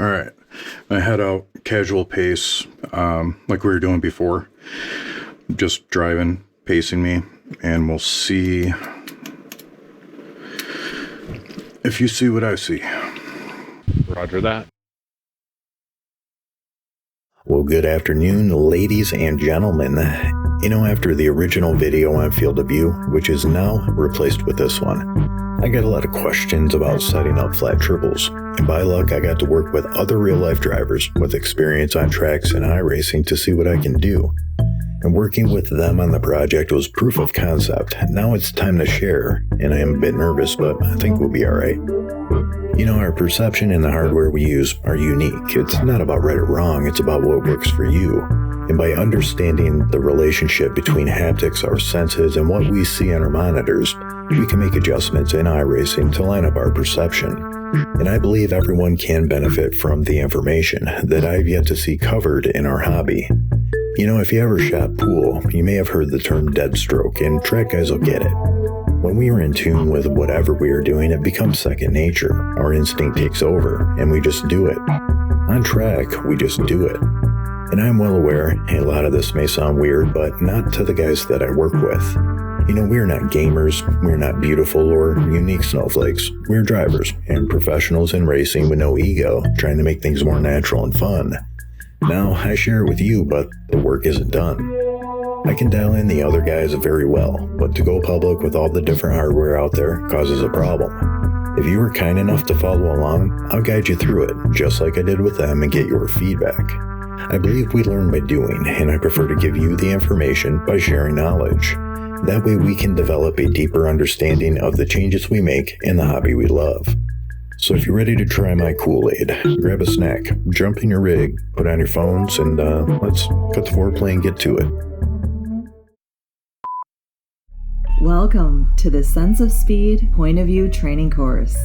All right. I head out casual pace, like we were doing before. Just driving, pacing me, and we'll see if you see what I see. Roger that. Well, good afternoon, ladies and gentlemen. After the original video on field of view, which is now replaced with this one, I got a lot of questions about setting up flat triples. And by luck, I got to work with other real-life drivers with experience on tracks and iRacing to see what I can do. And working with them on the project was proof of concept. Now it's time to share, and I am a bit nervous, but I think we'll be alright. Our perception and the hardware we use are unique. It's not about right or wrong, it's about what works for you. And by understanding the relationship between haptics, our senses, and what we see on our monitors, we can make adjustments in iRacing to line up our perception. And I believe everyone can benefit from the information that I've yet to see covered in our hobby. If you ever shot pool, you may have heard the term dead stroke, and track guys will get it. When we are in tune with whatever we are doing, it becomes second nature. Our instinct takes over, and we just do it. On track, we just do it. And I'm well aware, a lot of this may sound weird, but not to the guys that I work with. We're not gamers, we're not beautiful or unique snowflakes. We're drivers and professionals in racing with no ego, trying to make things more natural and fun. Now, I share it with you, but the work isn't done. I can dial in the other guys very well, but to go public with all the different hardware out there causes a problem. If you were kind enough to follow along, I'll guide you through it, just like I did with them, and get your feedback. I believe we learn by doing, and I prefer to give you the information by sharing knowledge. That way we can develop a deeper understanding of the changes we make in the hobby we love. So if you're ready to try my Kool-Aid, grab a snack, jump in your rig, put on your phones, and let's cut the foreplay and get to it. Welcome to the Sense of Speed Point of View training course.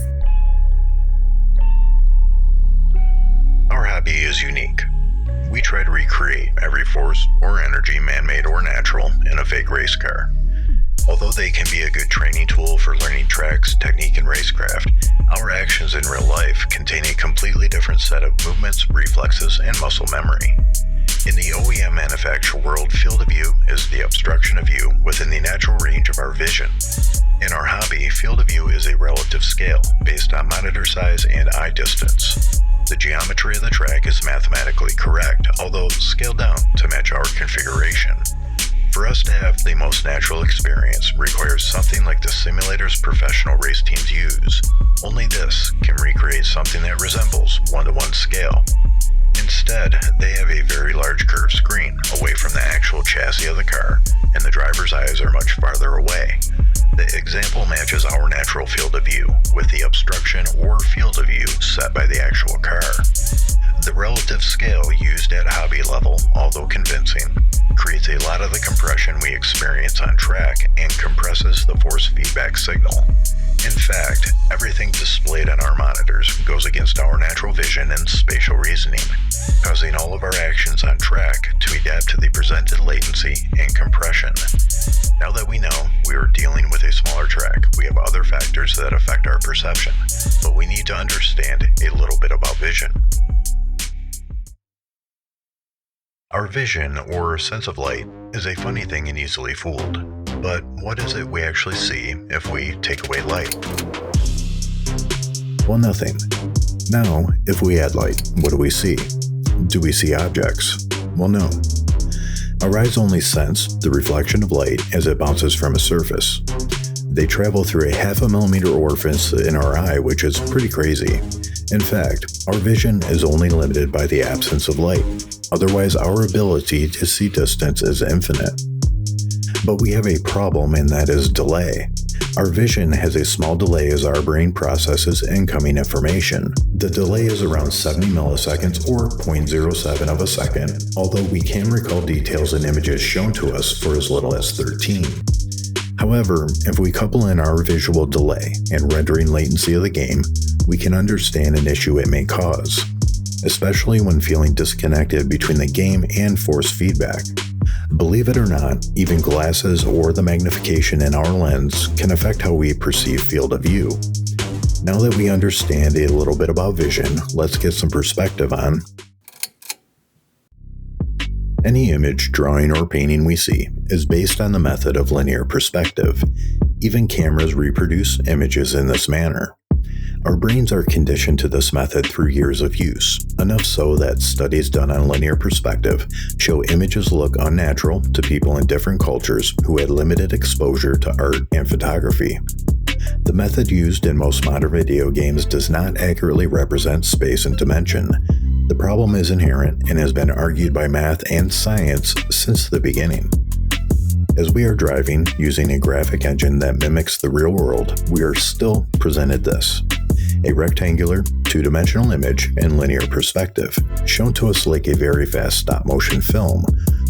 Our hobby is unique. We try to recreate every force or energy, man-made or natural, in a fake race car. Although they can be a good training tool for learning tracks, technique, and racecraft, our actions in real life contain a completely different set of movements, reflexes, and muscle memory. In the OEM manufacturer world, field of view is the obstruction of view within the natural range of our vision. In our hobby, field of view is a relative scale based on monitor size and eye distance. The geometry of the track is mathematically correct, although scaled down to match our configuration. For us to have the most natural experience requires something like the simulators professional race teams use. Only this can recreate something that resembles one-to-one scale. Instead, they have a very large curved screen away from the actual chassis of the car, and the driver's eyes are much farther away. The example matches our natural field of view, with the obstruction or field of view set by the actual car. The relative scale used at hobby level, although convincing, creates a lot of the compression we experience on track and compresses the force feedback signal. In fact, everything displayed on our monitors goes against our natural vision and spatial reasoning, causing all of our actions on track to adapt to the presented latency and compression. Now that we know we are dealing with a smaller track, we have other factors that affect our perception, but we need to understand a little bit about vision. Our vision, or sense of light, is a funny thing and easily fooled. But what is it we actually see if we take away light? Well, nothing. Now, if we add light, what do we see? Do we see objects? Well, no. Our eyes only sense the reflection of light as it bounces from a surface. They travel through a 0.5 millimeter orifice in our eye, which is pretty crazy. In fact, our vision is only limited by the absence of light. Otherwise, our ability to see distance is infinite. But we have a problem, and that is delay. Our vision has a small delay as our brain processes incoming information. The delay is around 70 milliseconds or 0.07 of a second, although we can recall details in images shown to us for as little as 13. However, if we couple in our visual delay and rendering latency of the game, we can understand an issue it may cause, especially when feeling disconnected between the game and force feedback. Believe it or not, even glasses or the magnification in our lens can affect how we perceive field of view. Now that we understand a little bit about vision, let's get some perspective on any image, drawing, or painting we see is based on the method of linear perspective. Even cameras reproduce images in this manner. Our brains are conditioned to this method through years of use, enough so that studies done on linear perspective show images look unnatural to people in different cultures who had limited exposure to art and photography. The method used in most modern video games does not accurately represent space and dimension. The problem is inherent and has been argued by math and science since the beginning. As we are driving using a graphic engine that mimics the real world, we are still presented this: a rectangular, two-dimensional image in linear perspective, shown to us like a very fast stop-motion film,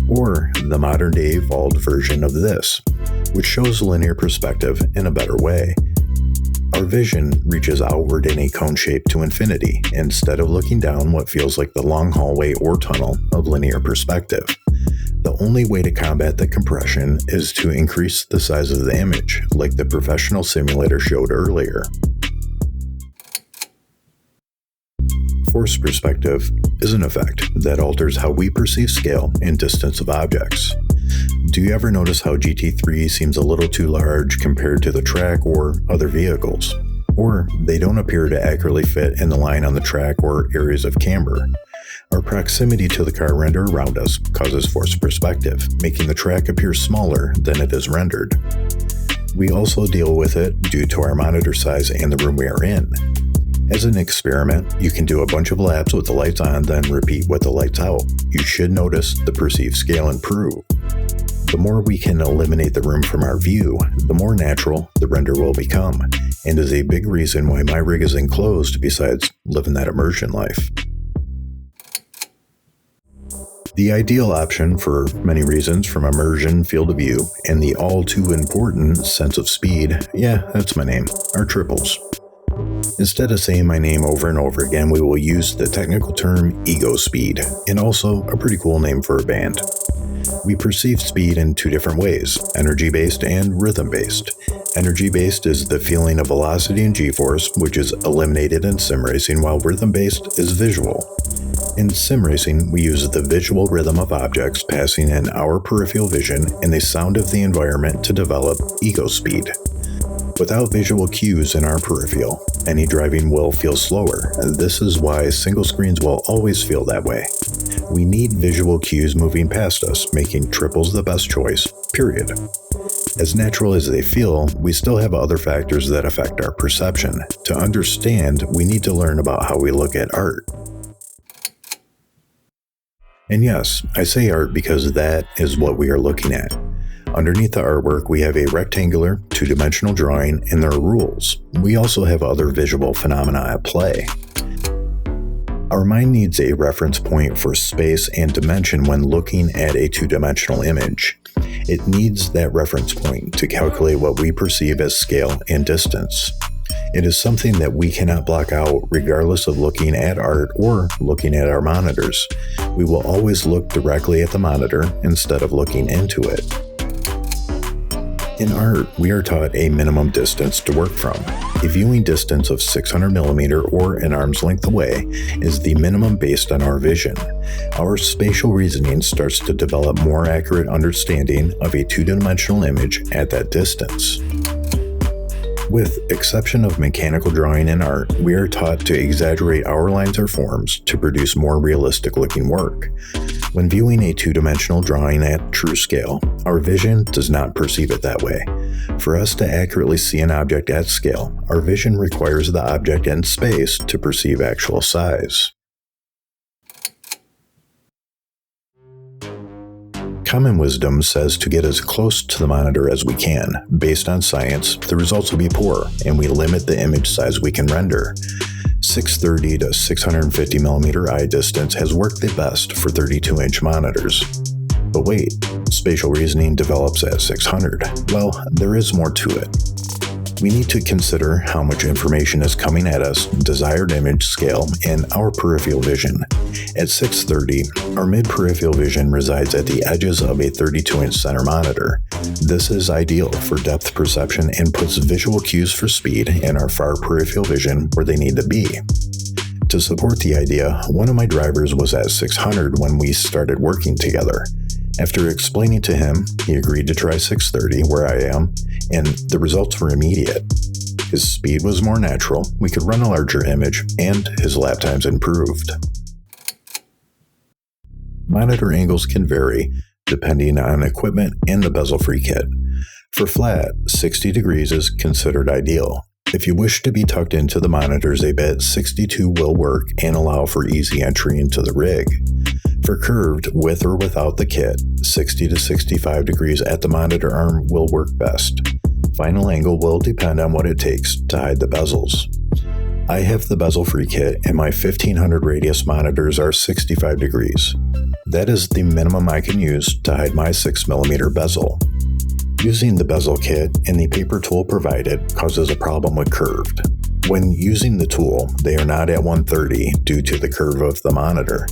or the modern-day evolved version of this, which shows linear perspective in a better way. Our vision reaches outward in a cone shape to infinity, instead of looking down what feels like the long hallway or tunnel of linear perspective. The only way to combat the compression is to increase the size of the image, like the professional simulator showed earlier. Force perspective is an effect that alters how we perceive scale and distance of objects. Do you ever notice how GT3 seems a little too large compared to the track or other vehicles? Or they don't appear to accurately fit in the line on the track or areas of camber? Our proximity to the car render around us causes forced perspective, making the track appear smaller than it is rendered. We also deal with it due to our monitor size and the room we are in. As an experiment, you can do a bunch of laps with the lights on, then repeat with the lights out. You should notice the perceived scale improve. The more we can eliminate the room from our view, the more natural the render will become, and is a big reason why my rig is enclosed besides living that immersion life. The ideal option for many reasons, from immersion, field of view, and the all too important sense of speed, yeah, that's my name, are triples. Instead of saying my name over and over again, we will use the technical term ego speed, and also a pretty cool name for a band. We perceive speed in two different ways, energy-based and rhythm-based. Energy-based is the feeling of velocity and g-force, which is eliminated in sim racing, while rhythm-based is visual. In sim racing, we use the visual rhythm of objects passing in our peripheral vision and the sound of the environment to develop ego speed. Without visual cues in our peripheral, any driving will feel slower. This is why single screens will always feel that way. We need visual cues moving past us, making triples the best choice, period. As natural as they feel, we still have other factors that affect our perception. To understand, we need to learn about how we look at art. And yes, I say art because that is what we are looking at. Underneath the artwork, we have a rectangular, two-dimensional drawing, and there are rules. We also have other visual phenomena at play. Our mind needs a reference point for space and dimension when looking at a two-dimensional image. It needs that reference point to calculate what we perceive as scale and distance. It is something that we cannot block out regardless of looking at art or looking at our monitors. We will always look directly at the monitor instead of looking into it. In art, we are taught a minimum distance to work from. A viewing distance of 600mm or an arm's length away is the minimum based on our vision. Our spatial reasoning starts to develop more accurate understanding of a two-dimensional image at that distance. With exception of mechanical drawing and art, we are taught to exaggerate our lines or forms to produce more realistic-looking work. When viewing a two-dimensional drawing at true scale, our vision does not perceive it that way. For us to accurately see an object at scale, our vision requires the object in space to perceive actual size. Common wisdom says to get as close to the monitor as we can. Based on science, the results will be poor, and we limit the image size we can render. 630 to 650mm eye distance has worked the best for 32-inch monitors. But wait, spatial reasoning develops at 600. Well, there is more to it. We need to consider how much information is coming at us, desired image scale, and our peripheral vision. At 630, our mid-peripheral vision resides at the edges of a 32-inch center monitor. This is ideal for depth perception and puts visual cues for speed in our far peripheral vision where they need to be. To support the idea, one of my drivers was at 600 when we started working together. After explaining to him, he agreed to try 630 where I am, and the results were immediate. His speed was more natural, we could run a larger image, and his lap times improved. Monitor angles can vary depending on equipment and the bezel-free kit. For flat, 60 degrees is considered ideal. If you wish to be tucked into the monitors a bit, 62 will work and allow for easy entry into the rig. For curved, with or without the kit, 60 to 65 degrees at the monitor arm will work best. Final angle will depend on what it takes to hide the bezels. I have the bezel-free kit and my 1500 radius monitors are 65 degrees. That is the minimum I can use to hide my 6mm bezel. Using the bezel kit and the paper tool provided causes a problem with curved. When using the tool, they are not at 130 due to the curve of the monitor.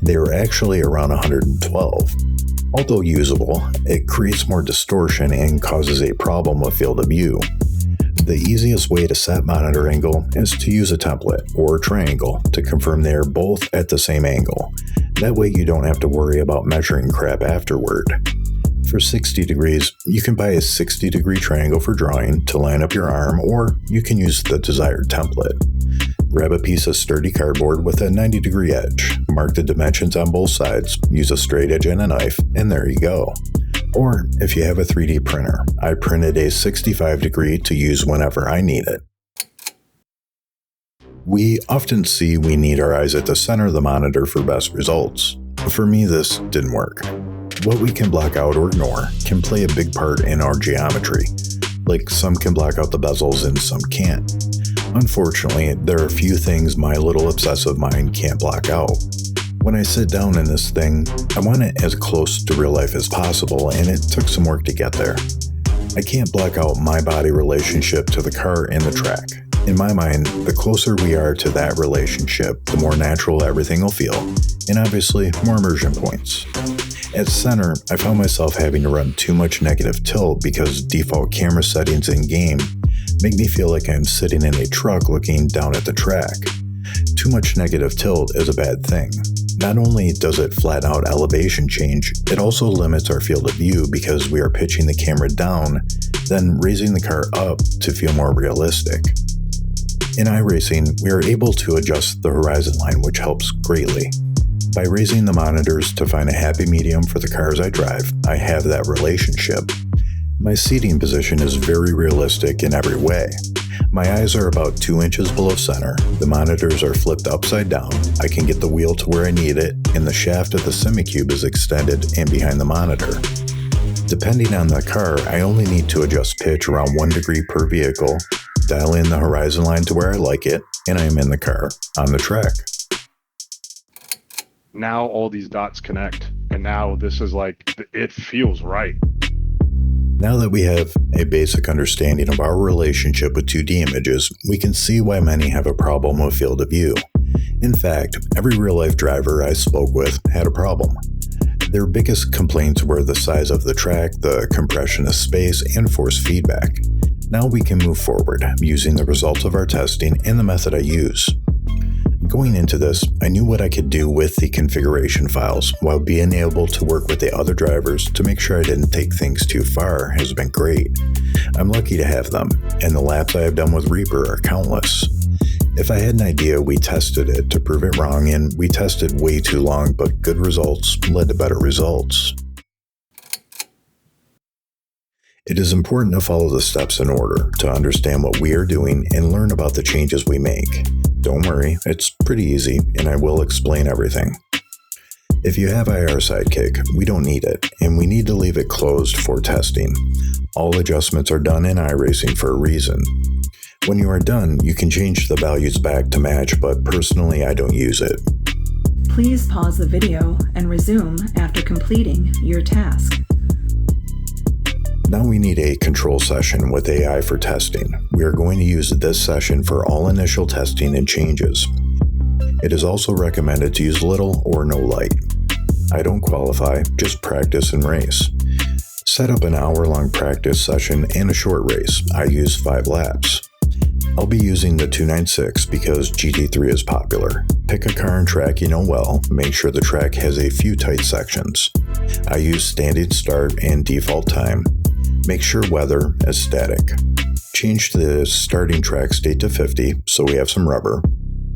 They are actually around 112. Although usable, it creates more distortion and causes a problem with field of view. The easiest way to set monitor angle is to use a template or triangle to confirm they are both at the same angle. That way you don't have to worry about measuring crap afterward. For 60 degrees, you can buy a 60-degree triangle for drawing to line up your arm, or you can use the desired template. Grab a piece of sturdy cardboard with a 90-degree edge, mark the dimensions on both sides, use a straight edge and a knife, and there you go. Or, if you have a 3D printer, I printed a 65-degree to use whenever I need it. We often see we need our eyes at the center of the monitor for best results. For me, this didn't work. What we can block out or ignore can play a big part in our geometry. Like some can block out the bezels and some can't. Unfortunately, there are a few things my little obsessive mind can't block out. When I sit down in this thing, I want it as close to real life as possible, and it took some work to get there. I can't block out my body relationship to the car and the track. In my mind, the closer we are to that relationship, the more natural everything will feel, and obviously more immersion points. At center, I found myself having to run too much negative tilt because default camera settings in-game make me feel like I'm sitting in a truck looking down at the track. Too much negative tilt is a bad thing. Not only does it flatten out elevation change, it also limits our field of view because we are pitching the camera down, then raising the car up to feel more realistic. In iRacing, we are able to adjust the horizon line, which helps greatly. By raising the monitors to find a happy medium for the cars I drive, I have that relationship. My seating position is very realistic in every way. My eyes are about 2 inches below center, the monitors are flipped upside down, I can get the wheel to where I need it, and the shaft of the semi-cube is extended and behind the monitor. Depending on the car, I only need to adjust pitch around 1 degree per vehicle, dial in the horizon line to where I like it, and I am in the car, on the track. Now all these dots connect, and now this is like, it feels right. Now that we have a basic understanding of our relationship with 2D images, we can see why many have a problem with field of view. In fact, every real-life driver I spoke with had a problem. Their biggest complaints were the size of the track, the compression of space, and force feedback. Now we can move forward, using the results of our testing and the method I use. Going into this, I knew what I could do with the configuration files, while being able to work with the other drivers to make sure I didn't take things too far has been great. I'm lucky to have them, and the laps I have done with Reaper are countless. If I had an idea, we tested it to prove it wrong, and we tested way too long, but good results led to better results. It is important to follow the steps in order to understand what we are doing and learn about the changes we make. Don't worry, it's pretty easy, and I will explain everything. If you have IR Sidekick, we don't need it, and we need to leave it closed for testing. All adjustments are done in iRacing for a reason. When you are done, you can change the values back to match, but personally I don't use it. Please pause the video and resume after completing your task. Now we need a control session with AI for testing. We are going to use this session for all initial testing and changes. It is also recommended to use little or no light. I don't qualify, just practice and race. Set up an hour-long practice session and a short race. I use 5 laps. I'll be using the 296 because GT3 is popular. Pick a car and track you know well. Make sure the track has a few tight sections. I use standing start and default time. Make sure weather is static. Change the starting track state to 50 so we have some rubber.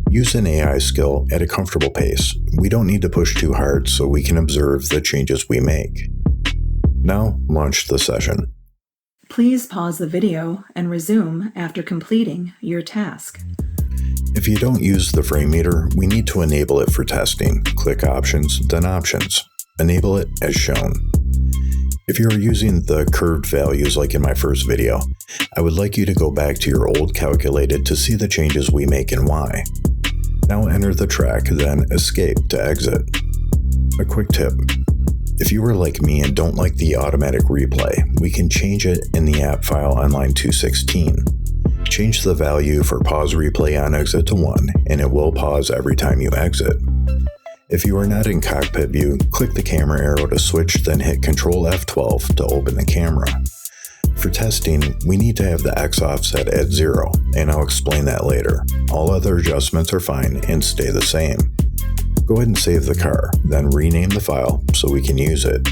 Use an AI skill at a comfortable pace. We don't need to push too hard so we can observe the changes we make. Now, launch the session. Please pause the video and resume after completing your task. If you don't use the frame meter, we need to enable it for testing. Click Options, then Options. Enable it as shown. If you are using the curved values like in my first video, I would like you to go back to your old calculated to see the changes we make and why. Now enter the track, then escape to exit. A quick tip. If you are like me and don't like the automatic replay, we can change it in the app file on line 216. Change the value for pause replay on exit to 1, and it will pause every time you exit. If you are not in cockpit view, click the camera arrow to switch, then hit Ctrl F12 to open the camera. For testing, we need to have the X offset at 0, and I'll explain that later. All other adjustments are fine and stay the same. Go ahead and save the car, then rename the file so we can use it.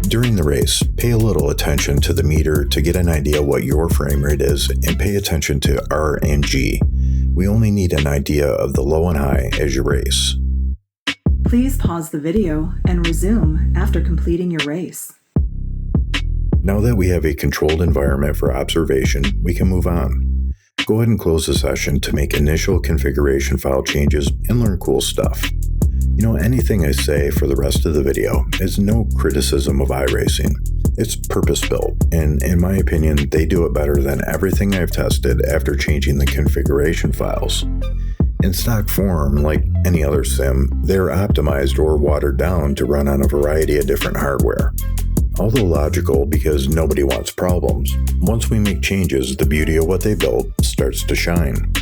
During the race, pay a little attention to the meter to get an idea what your frame rate is, and pay attention to R and G. We only need an idea of the low and high as you race. Please pause the video and resume after completing your race. Now that we have a controlled environment for observation, we can move on. Go ahead and close the session to make initial configuration file changes and learn cool stuff. You know, anything I say for the rest of the video is no criticism of iRacing. It's purpose-built, and in my opinion, they do it better than everything I've tested after changing the configuration files. In stock form, like any other sim, they're optimized or watered down to run on a variety of different hardware. Although logical because nobody wants problems, once we make changes, the beauty of what they built starts to shine.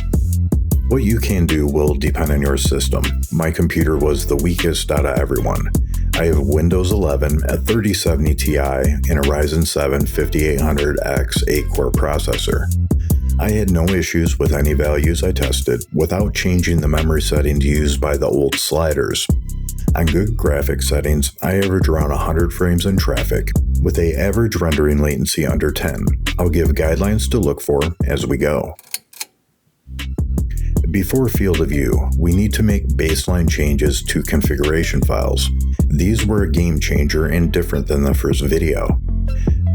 What you can do will depend on your system. My computer was the weakest out of everyone. I have Windows 11 at 3070 Ti and a Ryzen 7 5800X 8-core processor. I had no issues with any values I tested without changing the memory settings used by the old sliders. On good graphic settings, I average around 100 frames in traffic, with an average rendering latency under 10. I'll give guidelines to look for as we go. Before field of view, we need to make baseline changes to configuration files. These were a game changer and different than the first video.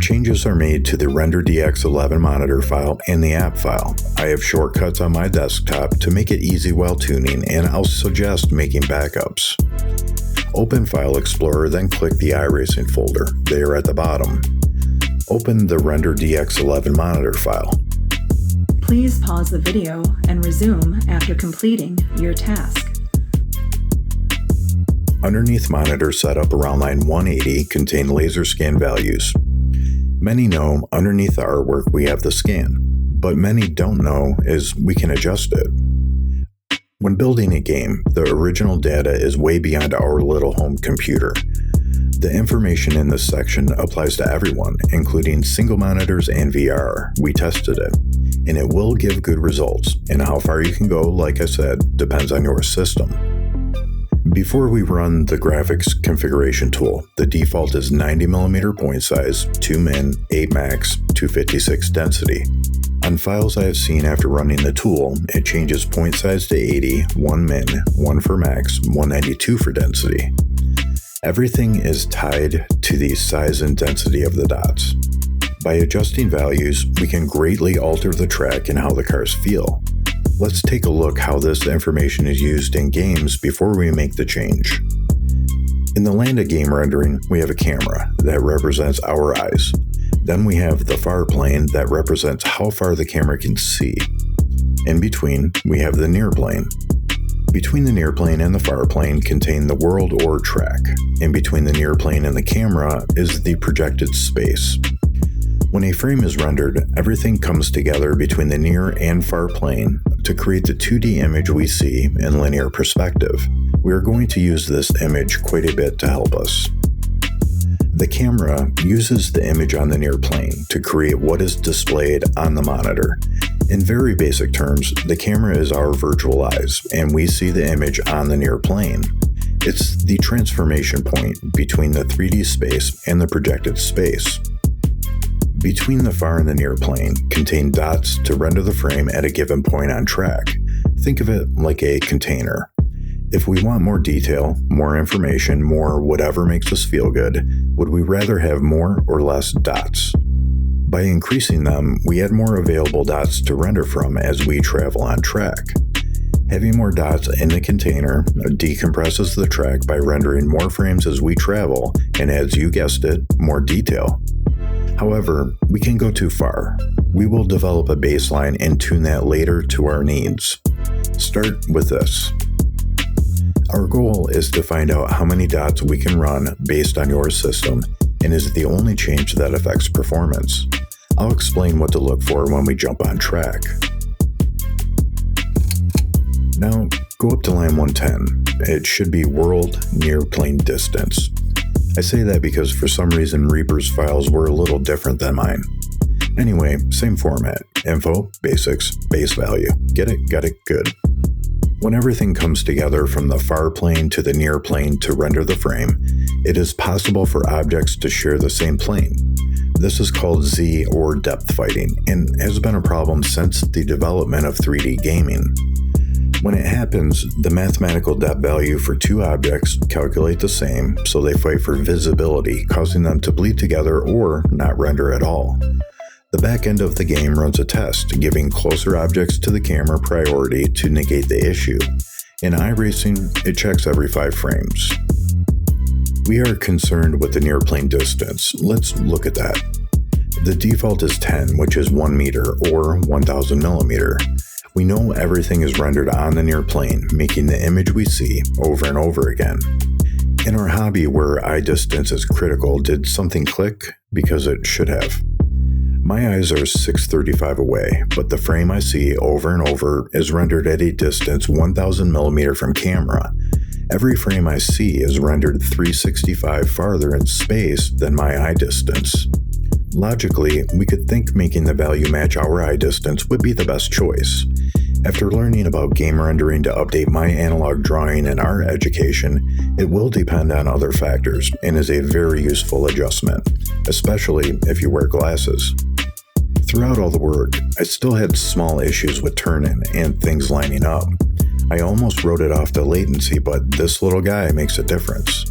Changes are made to the RenderDX11 monitor file and the app file. I have shortcuts on my desktop to make it easy while tuning, and I'll suggest making backups. Open File Explorer, then click the iRacing folder. They are at the bottom. Open the RenderDX11 monitor file. Please pause the video and resume after completing your task. Underneath monitor setup around line 180 contain laser scan values. Many know underneath the artwork we have the scan, but many don't know is we can adjust it. When building a game, the original data is way beyond our little home computer. The information in this section applies to everyone, including single monitors and VR. We tested it, and it will give good results, and how far you can go, like I said, depends on your system. Before we run the graphics configuration tool, the default is 90mm point size, 2 min, 8 max, 256 density. On files I have seen after running the tool, it changes point size to 80, 1 min, 1 for max, 192 for density. Everything is tied to the size and density of the dots. By adjusting values, we can greatly alter the track and how the cars feel. Let's take a look how this information is used in games before we make the change. In the land of game rendering, we have a camera that represents our eyes. Then we have the far plane that represents how far the camera can see. In between, we have the near plane. Between the near plane and the far plane contain the world or track, and between the near plane and the camera is the projected space. When a frame is rendered, everything comes together between the near and far plane to create the 2D image we see in linear perspective. We are going to use this image quite a bit to help us. The camera uses the image on the near plane to create what is displayed on the monitor. In very basic terms, the camera is our virtual eyes, and we see the image on the near plane. It's the transformation point between the 3D space and the projected space. Between the far and the near plane contain dots to render the frame at a given point on track. Think of it like a container. If we want more detail, more information, more whatever makes us feel good, would we rather have more or less dots? By increasing them, we add more available dots to render from as we travel on track. Having more dots in the container decompresses the track by rendering more frames as we travel and adds, you guessed it, more detail. However, we can go too far. We will develop a baseline and tune that later to our needs. Start with this. Our goal is to find out how many dots we can run based on your system and is the only change that affects performance. I'll explain what to look for when we jump on track. Now, go up to line 110. It should be world near plane distance. I say that because for some reason Reaper's files were a little different than mine. Anyway, same format. Info, basics, base value. Get it? Got it? Good. When everything comes together from the far plane to the near plane to render the frame, it is possible for objects to share the same plane. This is called Z or depth fighting and has been a problem since the development of 3D gaming. When it happens, the mathematical depth value for two objects calculate the same, so they fight for visibility, causing them to bleed together or not render at all. The back end of the game runs a test, giving closer objects to the camera priority to negate the issue. In Iracing, it checks every 5 frames. We are concerned with the near plane distance. Let's look at that. The default is 10, which is 1 meter or 1000 millimeter. We know everything is rendered on the near plane, making the image we see over and over again. In our hobby where eye distance is critical, did something click? Because it should have. My eyes are 635 away, but the frame I see over and over is rendered at a distance 1000 millimeter from camera. Every frame I see is rendered 365 farther in space than my eye distance. Logically, we could think making the value match our eye distance would be the best choice. After learning about game rendering to update my analog drawing and art education, it will depend on other factors and is a very useful adjustment, especially if you wear glasses. Throughout all the work, I still had small issues with turn-in and things lining up. I almost wrote it off to latency, but this little guy makes a difference.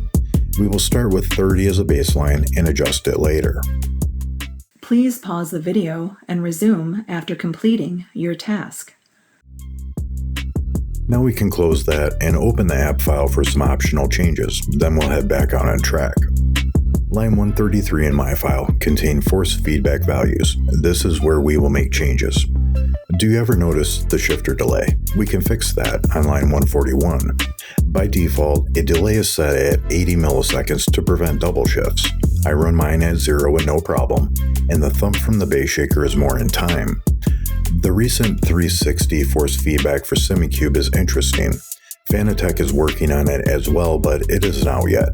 We will start with 30 as a baseline and adjust it later. Please pause the video and resume after completing your task. Now we can close that and open the app file for some optional changes, then we'll head back on track. Line 133 in my file contain force feedback values. This is where we will make changes. Do you ever notice the shifter delay? We can fix that on line 141. By default, a delay is set at 80 milliseconds to prevent double shifts. I run mine at 0 with no problem, and the thump from the base shaker is more in time. The recent 360 force feedback for SimiCube is interesting. Fanatec is working on it as well, but it isn't out yet.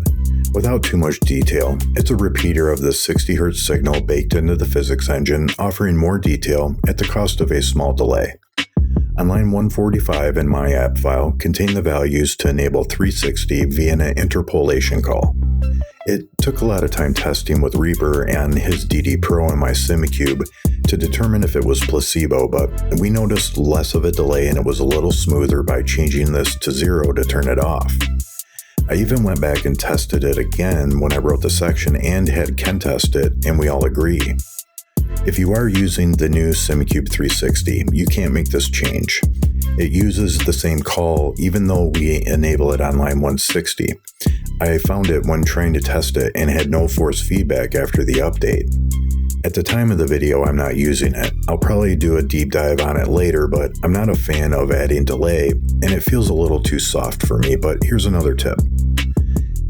Without too much detail, it's a repeater of the 60 Hz signal baked into the physics engine, offering more detail at the cost of a small delay. On line 145 in my app file contain the values to enable 360 via an interpolation call. It took a lot of time testing with Reaper and his DD Pro in my SimiCube to determine if it was placebo, but we noticed less of a delay and it was a little smoother by changing this to 0 to turn it off. I even went back and tested it again when I wrote the section and had Ken test it, and we all agree. If you are using the new SimiCube 360, you can't make this change. It uses the same call even though we enable it on line 160. I found it when trying to test it and had no force feedback after the update. At the time of the video, I'm not using it. I'll probably do a deep dive on it later, but I'm not a fan of adding delay, and it feels a little too soft for me, but here's another tip.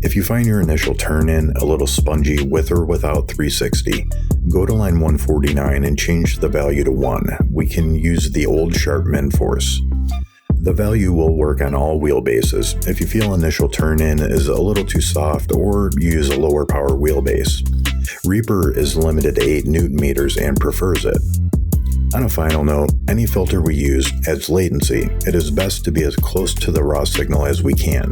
If you find your initial turn-in a little spongy with or without 360, go to line 149 and change the value to 1. We can use the old sharp min force. The value will work on all wheelbases if you feel initial turn-in is a little too soft or use a lower power wheelbase. Reaper is limited to 8 Newton meters and prefers it. On a final note, any filter we use adds latency. It is best to be as close to the raw signal as we can.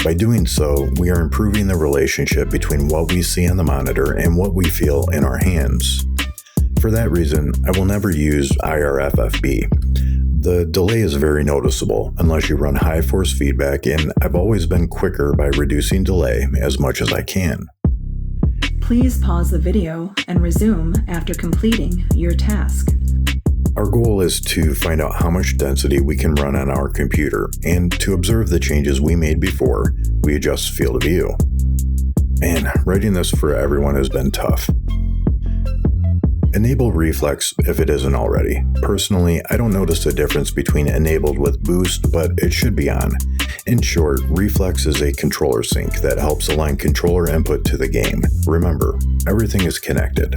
By doing so, we are improving the relationship between what we see on the monitor and what we feel in our hands. For that reason, I will never use IRFFB. The delay is very noticeable unless you run high force feedback, and I've always been quicker by reducing delay as much as I can. Please pause the video and resume after completing your task. Our goal is to find out how much density we can run on our computer and to observe the changes we made before we adjust field of view. Man, writing this for everyone has been tough. Enable reflex if it isn't already. Personally, I don't notice a difference between enabled with boost, but it should be on. In short, reflex is a controller sync that helps align controller input to the game. Remember, everything is connected.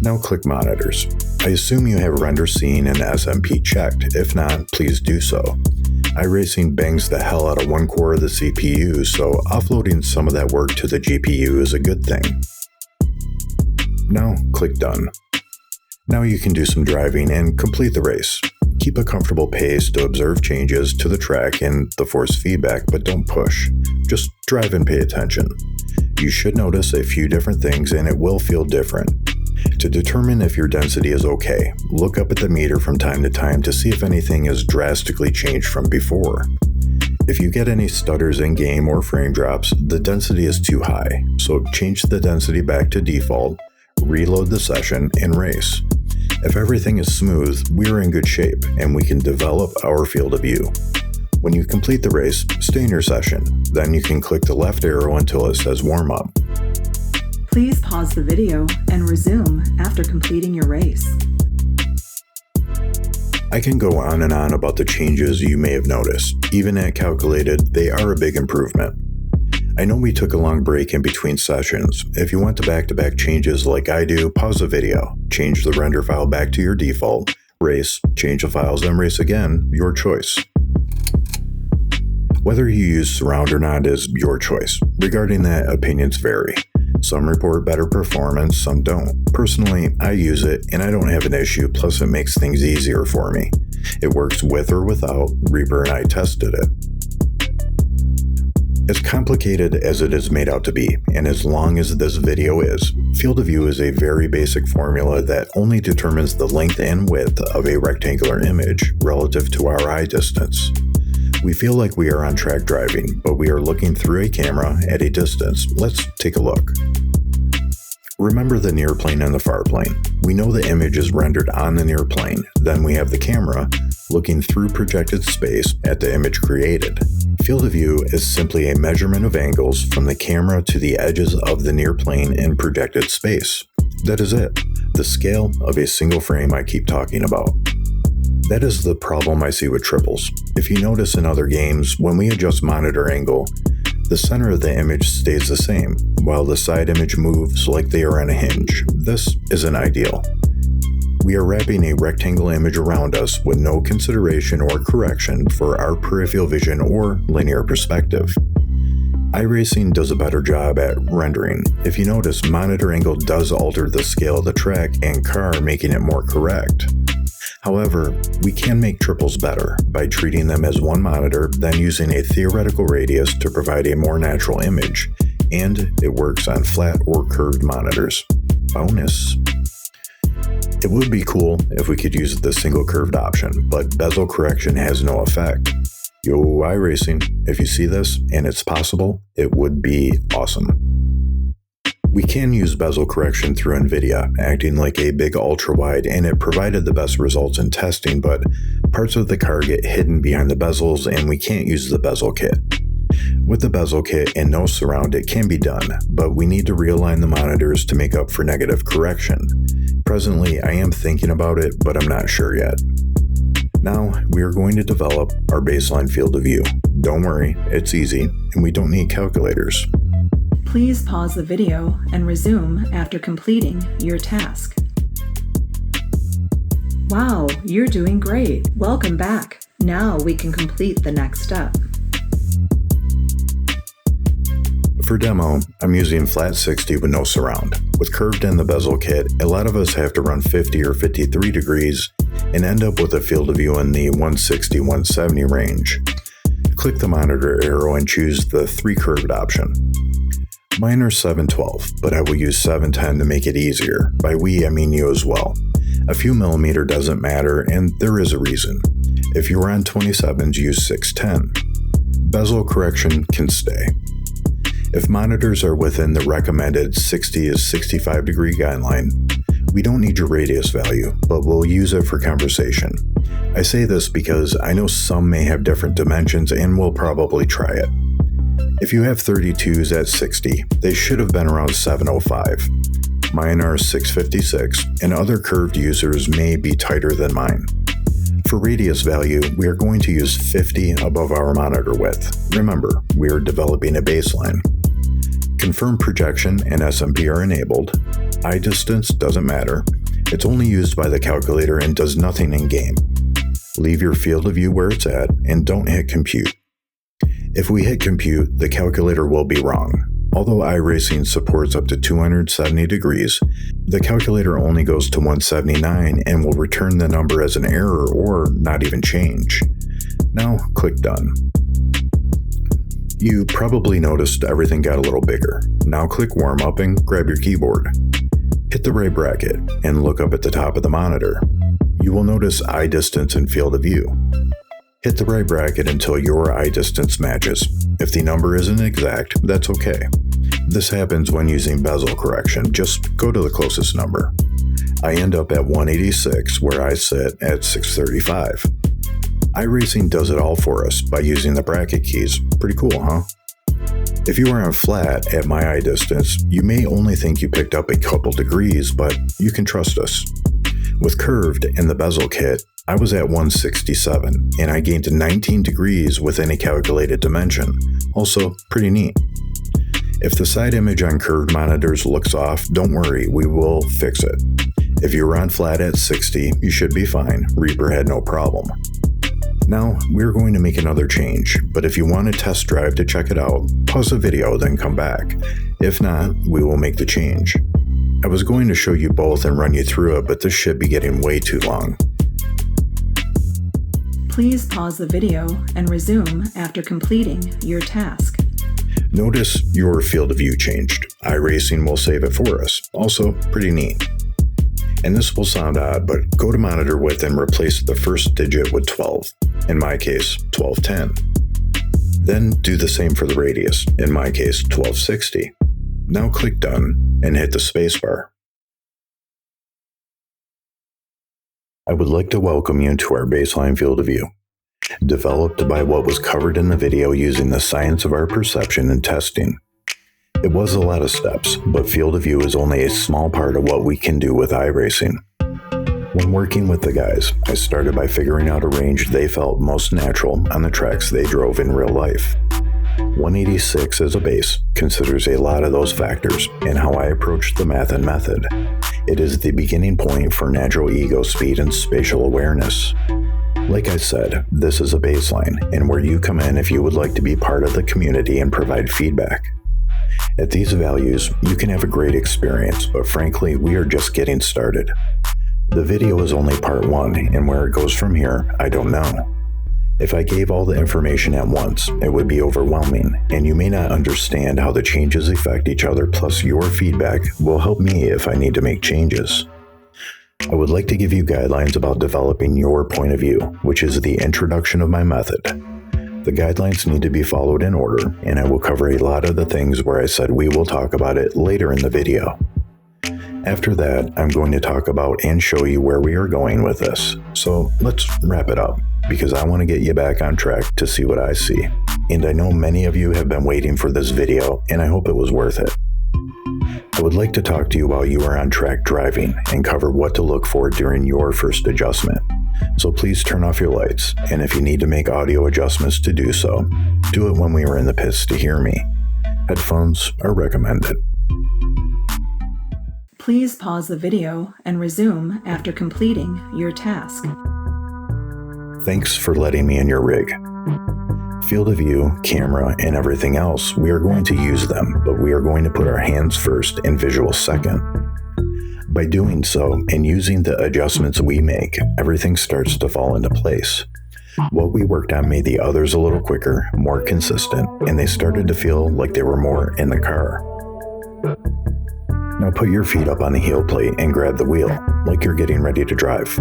Now click monitors. I assume you have render scene and SMP checked. If not, please do so. Iracing bangs the hell out of one core of the CPU, so offloading some of that work to the GPU is a good thing. Now click done. Now you can do some driving and complete the race. Keep a comfortable pace to observe changes to the track and the force feedback, but don't push. Just drive and pay attention. You should notice a few different things and it will feel different. To determine if your density is okay, look up at the meter from time to time to see if anything has drastically changed from before. If you get any stutters in game or frame drops, the density is too high, so change the density back to default, reload the session, and race. If everything is smooth, we're in good shape and we can develop our field of view. When you complete the race, stay in your session. Then you can click the left arrow until it says warm up. Please pause the video and resume after completing your race. I can go on and on about the changes you may have noticed. Even at calculated, they are a big improvement. I know we took a long break in between sessions. If you want the back-to-back changes like I do, pause the video, change the render file back to your default, race, change the files, then race again, your choice. Whether you use surround or not is your choice. Regarding that, opinions vary. Some report better performance, some don't. Personally, I use it and I don't have an issue, plus it makes things easier for me. It works with or without. Reaper and I tested it. As complicated as it is made out to be, and as long as this video is, field of view is a very basic formula that only determines the length and width of a rectangular image relative to our eye distance. We feel like we are on track driving, but we are looking through a camera at a distance. Let's take a look. Remember the near plane and the far plane. We know the image is rendered on the near plane. Then we have the camera looking through projected space at the image created. Field of view is simply a measurement of angles from the camera to the edges of the near plane in projected space. That is it. The scale of a single frame I keep talking about. That is the problem I see with triples. If you notice in other games, when we adjust monitor angle, the center of the image stays the same, while the side image moves like they are on a hinge. This isn't ideal. We are wrapping a rectangle image around us with no consideration or correction for our peripheral vision or linear perspective. Iracing does a better job at rendering. If you notice, monitor angle does alter the scale of the track and car, making it more correct. However, we can make triples better by treating them as one monitor, then using a theoretical radius to provide a more natural image, and it works on flat or curved monitors. Bonus. It would be cool if we could use the single curved option, but bezel correction has no effect. Yo, Iracing, if you see this and it's possible, it would be awesome. We can use bezel correction through NVIDIA, acting like a big ultra-wide, and it provided the best results in testing, but parts of the car get hidden behind the bezels and we can't use the bezel kit. With the bezel kit and no surround, it can be done, but we need to realign the monitors to make up for negative correction. Presently, I am thinking about it, but I'm not sure yet. Now, we are going to develop our baseline field of view. Don't worry, it's easy, and we don't need calculators. Please pause the video and resume after completing your task. Wow, you're doing great. Welcome back. Now we can complete the next step. For demo, I'm using flat 60 with no surround. With curved in the bezel kit, a lot of us have to run 50 or 53 degrees and end up with a field of view in the 160-170 range. Click the monitor arrow and choose the 3 curved option. Mine are 712, but I will use 710 to make it easier. By we, I mean you as well. A few millimeter doesn't matter, and there is a reason. If you are on 27s, use 610. Bezel correction can stay. If monitors are within the recommended 60 to 65 degree guideline, we don't need your radius value, but we'll use it for conversation. I say this because I know some may have different dimensions and will probably try it. If you have 32s at 60, they should have been around 705. Mine are 656, and other curved users may be tighter than mine. For radius value, we are going to use 50 above our monitor width. Remember, we are developing a baseline. Confirm projection and SMP are enabled. Eye distance doesn't matter. It's only used by the calculator and does nothing in game. Leave your field of view where it's at and don't hit compute. If we hit compute, the calculator will be wrong. Although Iracing supports up to 270 degrees, the calculator only goes to 179 and will return the number as an error or not even change. Now click Done. You probably noticed everything got a little bigger. Now click Warm Up and grab your keyboard. Hit the right bracket and look up at the top of the monitor. You will notice eye distance and field of view. Hit the right bracket until your eye distance matches. If the number isn't exact, that's okay. This happens when using bezel correction. Just go to the closest number. I end up at 186 where I sit at 635. Iracing does it all for us by using the bracket keys. Pretty cool, huh? If you are on flat at my eye distance, you may only think you picked up a couple degrees, but you can trust us. With curved in the bezel kit, I was at 167, and I gained 19 degrees within a calculated dimension. Also, pretty neat. If the side image on curved monitors looks off, don't worry, we will fix it. If you're on flat at 60, you should be fine. Reaper had no problem. Now, we're going to make another change, but if you want a test drive to check it out, pause the video, then come back. If not, we will make the change. I was going to show you both and run you through it, but this should be getting way too long. Please pause the video and resume after completing your task. Notice your field of view changed. Iracing will save it for us. Also, pretty neat. And this will sound odd, but go to monitor width and replace the first digit with 12. In my case, 1210. Then do the same for the radius. In my case, 1260. Now click Done and hit the spacebar. I would like to welcome you to our baseline field of view, developed by what was covered in the video using the science of our perception and testing. It was a lot of steps, but field of view is only a small part of what we can do with Iracing. When working with the guys, I started by figuring out a range they felt most natural on the tracks they drove in real life. 186 as a base considers a lot of those factors and how I approached the math and method. It is the beginning point for natural ego speed and spatial awareness. Like I said, this is a baseline, and where you come in if you would like to be part of the community and provide feedback. At these values, you can have a great experience, but frankly, we are just getting started. The video is only part 1, and where it goes from here, I don't know. If I gave all the information at once, it would be overwhelming, and you may not understand how the changes affect each other, plus your feedback will help me if I need to make changes. I would like to give you guidelines about developing your point of view, which is the introduction of my method. The guidelines need to be followed in order, and I will cover a lot of the things where I said we will talk about it later in the video. After that, I'm going to talk about and show you where we are going with this. So let's wrap it up, because I want to get you back on track to see what I see and I know many of you have been waiting for this video, and I hope it was worth it. I would like to talk to you while you are on track driving and cover what to look for during your first adjustment. So please turn off your lights, and if you need to make audio adjustments to do so, do it when we are in the pits to hear me. Headphones are recommended. Please pause the video and resume after completing your task. Thanks for letting me in your rig. Field of view, camera, and everything else, we are going to use them, but we are going to put our hands first and visual second. By doing so and using the adjustments we make, everything starts to fall into place. What we worked on made the others a little quicker, more consistent, and they started to feel like they were more in the car. Now put your feet up on the heel plate and grab the wheel, like you're getting ready to drive.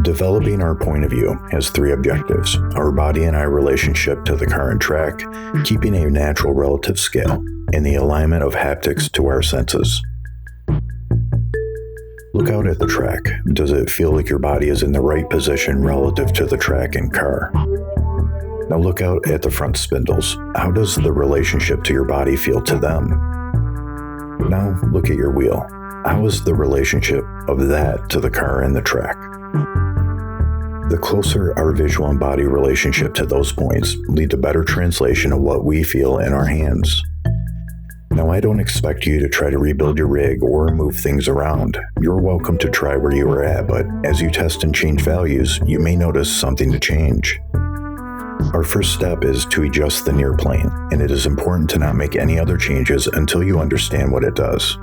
Developing our point of view has 3 objectives: our body and eye relationship to the car and track, keeping a natural relative scale, and the alignment of haptics to our senses. Look out at the track. Does it feel like your body is in the right position relative to the track and car? Now look out at the front spindles. How does the relationship to your body feel to them? Now look at your wheel. How is the relationship of that to the car and the track? The closer our visual and body relationship to those points lead to better translation of what we feel in our hands. Now, I don't expect you to try to rebuild your rig or move things around. You're welcome to try where you are at, but as you test and change values, you may notice something to change. Our first step is to adjust the near plane, and it is important to not make any other changes until you understand what it does.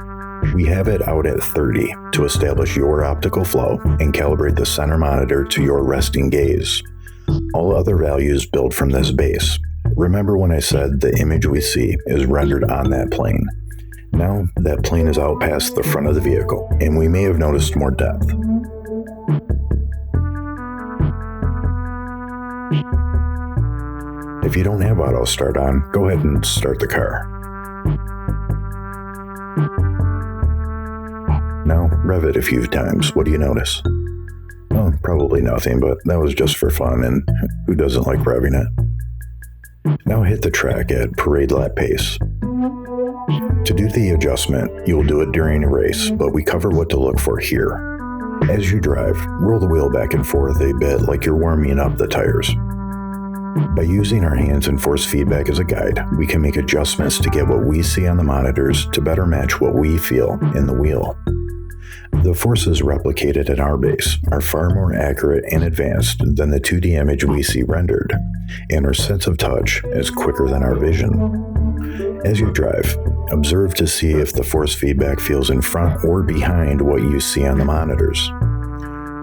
We have it out at 30 to establish your optical flow and calibrate the center monitor to your resting gaze. All other values build from this base. Remember when I said the image we see is rendered on that plane? Now that plane is out past the front of the vehicle, and we may have noticed more depth. If you don't have auto start on, go ahead and start the car. Now, rev it a few times. What do you notice? Oh, probably nothing, but that was just for fun, and who doesn't like revving it? Now hit the track at parade lap pace. To do the adjustment, you'll do it during a race, but we cover what to look for here. As you drive, roll the wheel back and forth a bit like you're warming up the tires. By using our hands and force feedback as a guide, we can make adjustments to get what we see on the monitors to better match what we feel in the wheel. The forces replicated in our base are far more accurate and advanced than the 2D image we see rendered, and our sense of touch is quicker than our vision. As you drive, observe to see if the force feedback feels in front or behind what you see on the monitors.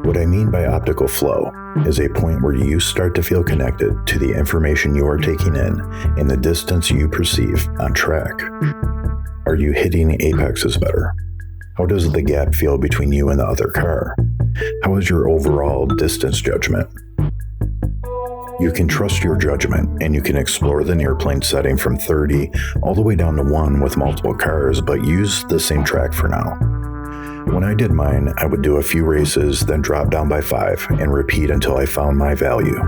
What I mean by optical flow is a point where you start to feel connected to the information you are taking in and the distance you perceive on track. Are you hitting apexes better? How does the gap feel between you and the other car? How is your overall distance judgment? You can trust your judgment, and you can explore the near plane setting from 30 all the way down to 1 with multiple cars, but use the same track for now. When I did mine, I would do a few races, then drop down by 5 and repeat until I found my value.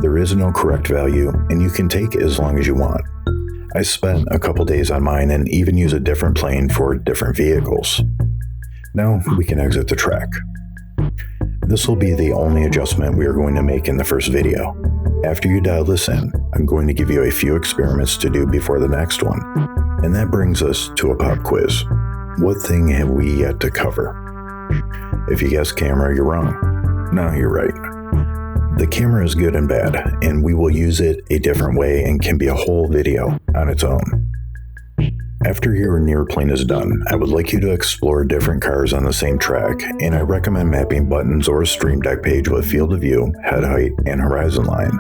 There is no correct value, and you can take as long as you want. I spent a couple days on mine and even use a different plane for different vehicles. Now we can exit the track. This will be the only adjustment we are going to make in the first video. After you dial this in, I'm going to give you a few experiments to do before the next one. And that brings us to a pop quiz. What thing have we yet to cover? If you guess camera, you're wrong. No, you're right. The camera is good and bad, and we will use it a different way and can be a whole video on its own. After your near plane is done, I would like you to explore different cars on the same track, and I recommend mapping buttons or a Stream Deck page with field of view, head height, and horizon line.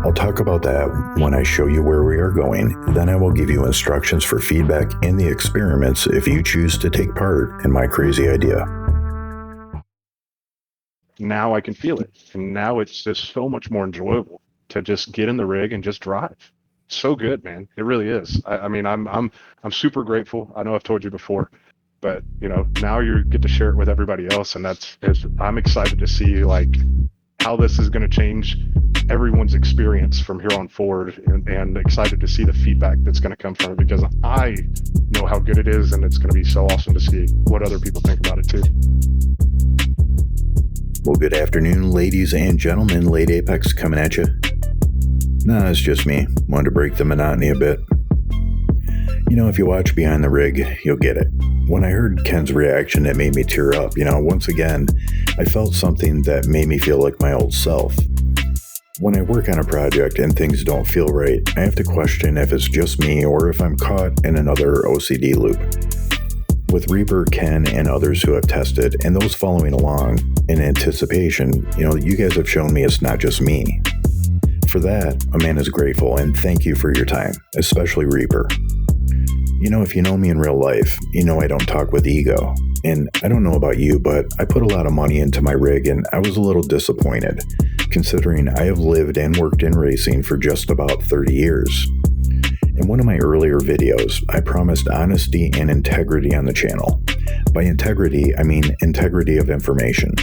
I'll talk about that when I show you where we are going, then I will give you instructions for feedback and the experiments if you choose to take part in my crazy idea. Now I can feel it, and now it's just so much more enjoyable to just get in the rig and just drive. So good, man. It really is. I mean, I'm super grateful. I know I've told you before, but now you get to share it with everybody else, and I'm excited to see like how this is going to change everyone's experience from here on forward, and excited to see the feedback that's going to come from it, because I know how good it is, and it's going to be so awesome to see what other people think about it too. Well, good afternoon, ladies and gentlemen. Late Apex coming at you. Nah, it's just me. Wanted to break the monotony a bit. You know, if you watch Behind the Rig, you'll get it. When I heard Ken's reaction, it made me tear up. You know, once again, I felt something that made me feel like my old self. When I work on a project and things don't feel right, I have to question if it's just me or if I'm caught in another OCD loop. With Reaper, Ken, and others who have tested, and those following along in anticipation, you know, you guys have shown me it's not just me. For that, a man is grateful, and thank you for your time, especially Reaper. You know, if you know me in real life, you know I don't talk with ego. And I don't know about you, but I put a lot of money into my rig, and I was a little disappointed, considering I have lived and worked in racing for just about 30 years. In one of my earlier videos, I promised honesty and integrity on the channel. By integrity, I mean integrity of information.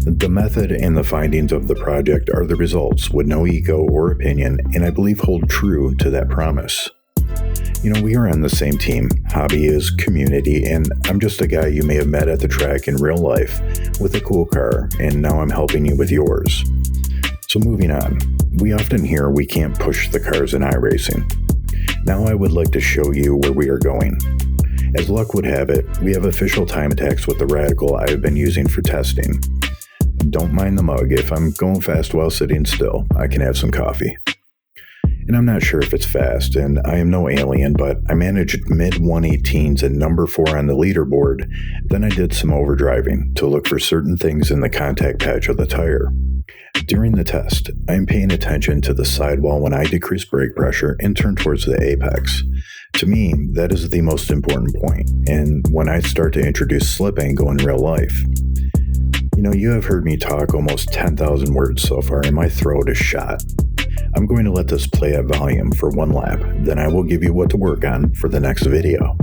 The method and the findings of the project are the results with no ego or opinion, and I believe hold true to that promise. You know, we are on the same team. Hobby is community, and I'm just a guy you may have met at the track in real life with a cool car, and now I'm helping you with yours. So moving on, we often hear we can't push the cars in iRacing. Now I would like to show you where we are going. As luck would have it, we have official time attacks with the Radical I have been using for testing. Don't mind the mug. If I'm going fast while sitting still, I can have some coffee. And I'm not sure if it's fast, and I am no alien, but I managed mid-118s and number 4 on the leaderboard. Then I did some overdriving to look for certain things in the contact patch of the tire. During the test, I am paying attention to the sidewall when I decrease brake pressure and turn towards the apex. To me, that is the most important point, and when I start to introduce slip angle in real life. You know, you have heard me talk almost 10,000 words so far, and my throat is shot. I'm going to let this play at volume for one lap, then I will give you what to work on for the next video.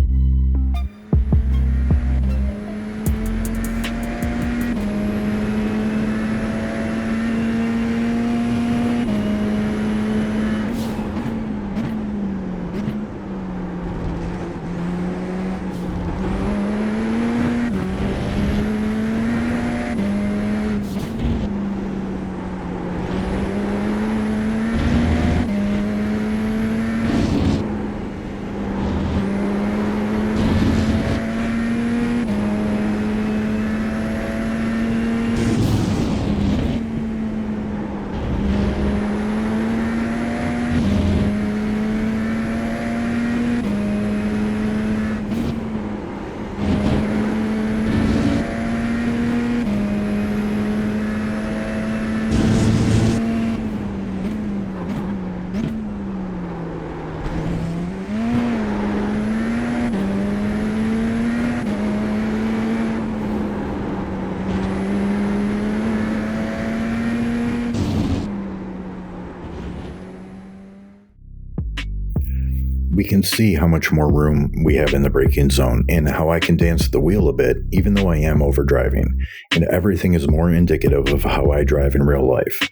We can see how much more room we have in the braking zone and how I can dance the wheel a bit even though I am overdriving, and everything is more indicative of how I drive in real life.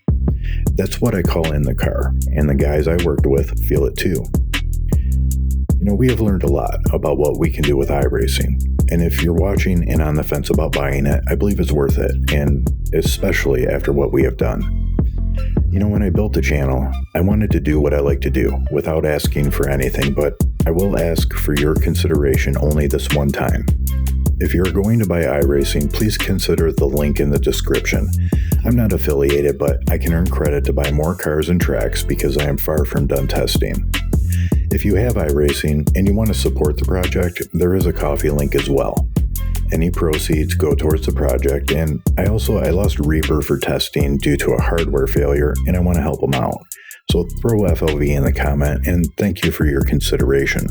That's what I call in the car, and the guys I worked with feel it too. You know, we have learned a lot about what we can do with iRacing, and if you're watching and on the fence about buying it, I believe it's worth it, and especially after what we have done. You know, when I built the channel, I wanted to do what I like to do without asking for anything, but I will ask for your consideration only this one time. If you're going to buy iRacing, please consider the link in the description. I'm not affiliated, but I can earn credit to buy more cars and tracks because I am far from done testing. If you have iRacing and you want to support the project, there is a Kofi link as well. Any proceeds go towards the project, and I lost Reaper for testing due to a hardware failure, and I want to help him out. So throw FOV in the comment, and thank you for your consideration.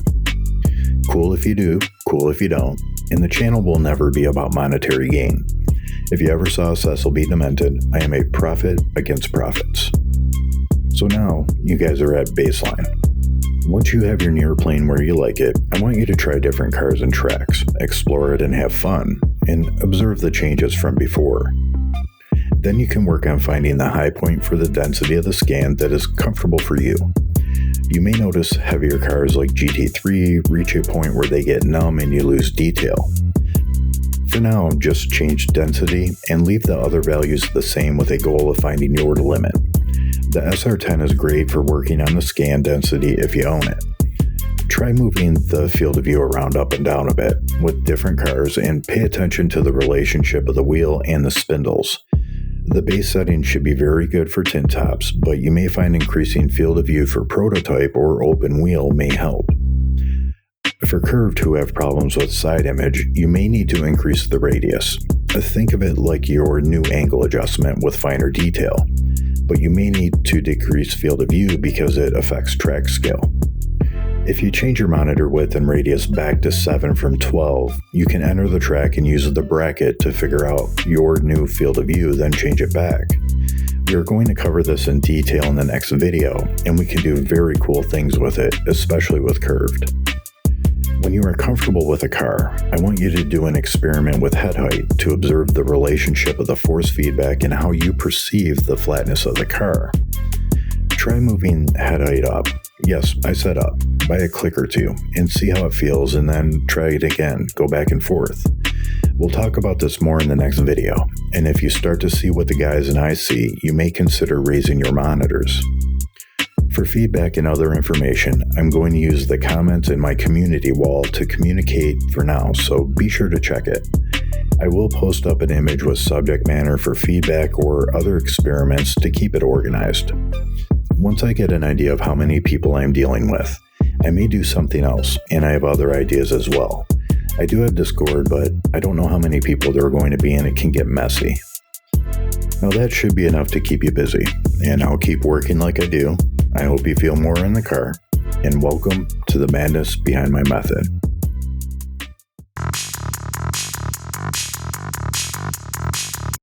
Cool if you do, cool if you don't, and the channel will never be about monetary gain. If you ever saw Cecil be demented, I am a profit against profits. So now, you guys are at baseline. Once you have your neoplane where you like it, I want you to try different cars and tracks, explore it and have fun, and observe the changes from before. Then you can work on finding the high point for the density of the scan that is comfortable for you. You may notice heavier cars like GT3 reach a point where they get numb and you lose detail. For now, just change density and leave the other values the same with a goal of finding your limit. The SR10 is great for working on the scan density if you own it. Try moving the field of view around up and down a bit with different cars and pay attention to the relationship of the wheel and the spindles. The base setting should be very good for tint tops, but you may find increasing field of view for prototype or open wheel may help. For curved who have problems with side image, you may need to increase the radius. Think of it like your new angle adjustment with finer detail, but you may need to decrease field of view because it affects track scale. If you change your monitor width and radius back to 7 from 12, you can enter the track and use the bracket to figure out your new field of view, then change it back. We are going to cover this in detail in the next video, and we can do very cool things with it, especially with curved. When you are comfortable with a car, I want you to do an experiment with head height to observe the relationship of the force feedback and how you perceive the flatness of the car. Try moving head height up, yes, I said up, by a click or two, and see how it feels, and then try it again, go back and forth. We'll talk about this more in the next video, and if you start to see what the guys and I see, you may consider raising your monitors. For feedback and other information, I'm going to use the comments in my community wall to communicate for now, so be sure to check it. I will post up an image with subject matter for feedback or other experiments to keep it organized. Once I get an idea of how many people I'm dealing with, I may do something else, and I have other ideas as well. I do have Discord, but I don't know how many people there are going to be, and it can get messy. Now that should be enough to keep you busy, and I'll keep working like I do. I hope you feel more in the car, and welcome to the madness behind my method.